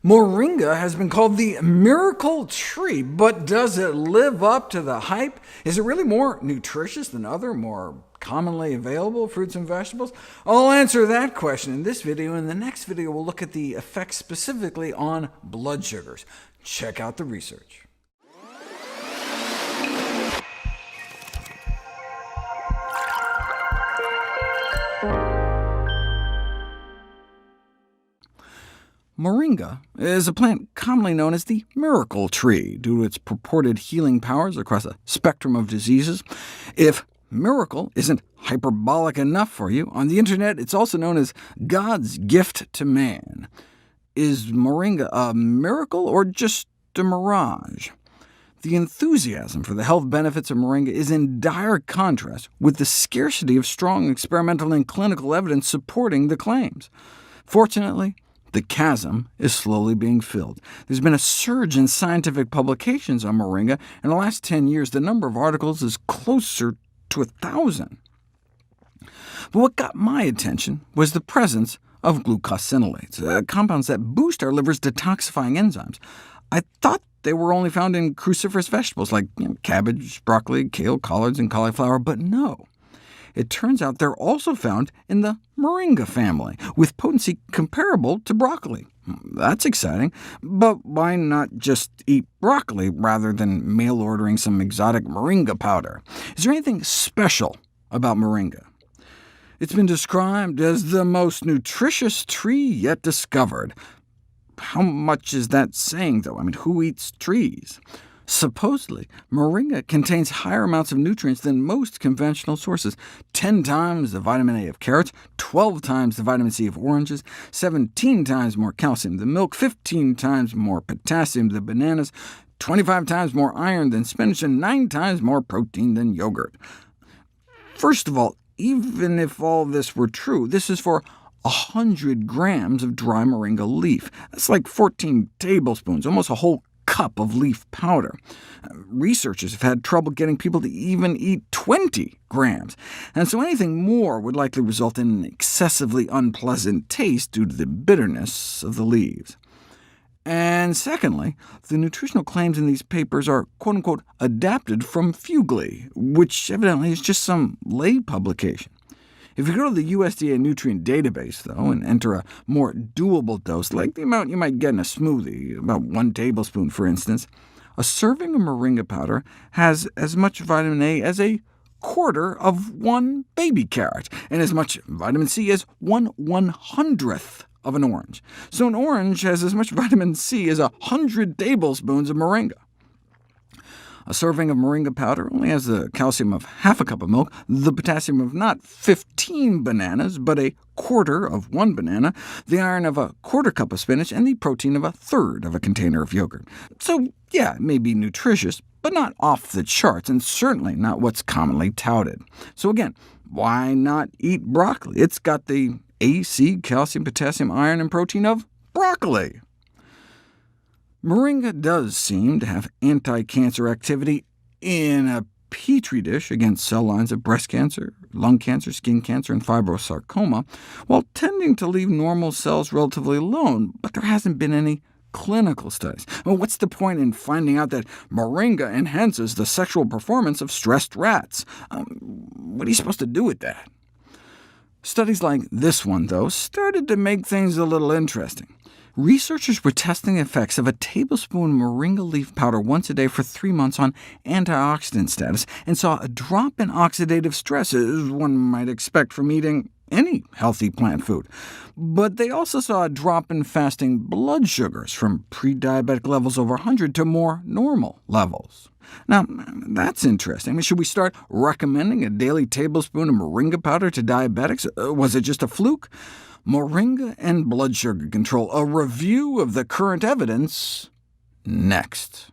Moringa has been called the miracle tree, but does it live up to the hype? Is it really more nutritious than other, more commonly available fruits and vegetables? I'll answer that question in this video. In the next video, we'll look at the effects specifically on blood sugars. Check out the research. Moringa is a plant commonly known as the miracle tree, due to its purported healing powers across a spectrum of diseases. If miracle isn't hyperbolic enough for you, on the internet it's also known as God's gift to man. Is Moringa a miracle or just a mirage? The enthusiasm for the health benefits of Moringa is in dire contrast with the scarcity of strong experimental and clinical evidence supporting the claims. Fortunately, the chasm is slowly being filled. There's been a surge in scientific publications on Moringa. In the last 10 years, the number of articles is closer to 1,000. But what got my attention was the presence of glucosinolates, compounds that boost our liver's detoxifying enzymes. I thought they were only found in cruciferous vegetables like cabbage, broccoli, kale, collards, and cauliflower, but no. It turns out they're also found in the Moringa family, with potency comparable to broccoli. That's exciting, but why not just eat broccoli rather than mail-ordering some exotic Moringa powder? Is there anything special about Moringa? It's been described as the most nutritious tree yet discovered. How much is that saying, though? I mean, who eats trees? Supposedly, Moringa contains higher amounts of nutrients than most conventional sources, 10 times the vitamin A of carrots, 12 times the vitamin C of oranges, 17 times more calcium than milk, 15 times more potassium than bananas, 25 times more iron than spinach, and 9 times more protein than yogurt. First of all, even if all this were true, this is for 100 grams of dry Moringa leaf. That's like 14 tablespoons, almost a whole cup of leaf powder. Researchers have had trouble getting people to even eat 20 grams, and so anything more would likely result in an excessively unpleasant taste due to the bitterness of the leaves. And secondly, the nutritional claims in these papers are quote-unquote adapted from Fugly, which evidently is just some lay publication. If you go to the USDA nutrient database, though, and enter a more doable dose, like the amount you might get in a smoothie, about 1 tablespoon for instance, a serving of Moringa powder has as much vitamin A as a quarter of 1 baby carrot, and as much vitamin C as 1/100th of an orange. So an orange has as much vitamin C as 100 tablespoons of Moringa. A serving of Moringa powder only has the calcium of half a cup of milk, the potassium of not 15 bananas, but a quarter of 1 banana, the iron of a quarter cup of spinach, and the protein of a third of a container of yogurt. So yeah, it may be nutritious, but not off the charts, and certainly not what's commonly touted. So again, why not eat broccoli? It's got the A, C, calcium, potassium, iron, and protein of broccoli. Moringa does seem to have anti-cancer activity in a petri dish against cell lines of breast cancer, lung cancer, skin cancer, and fibrosarcoma, while tending to leave normal cells relatively alone, but there hasn't been any clinical studies. Well, what's the point in finding out that Moringa enhances the sexual performance of stressed rats? What are you supposed to do with that? Studies like this one, though, started to make things a little interesting. Researchers were testing the effects of a tablespoon Moringa leaf powder once a day for 3 months on antioxidant status, and saw a drop in oxidative stress, as one might expect from eating any healthy plant food. But they also saw a drop in fasting blood sugars from pre-diabetic levels over 100 to more normal levels. Now, that's interesting. I mean, should we start recommending a daily tablespoon of Moringa powder to diabetics? Was it just a fluke? Moringa and blood sugar control, a review of the current evidence, next.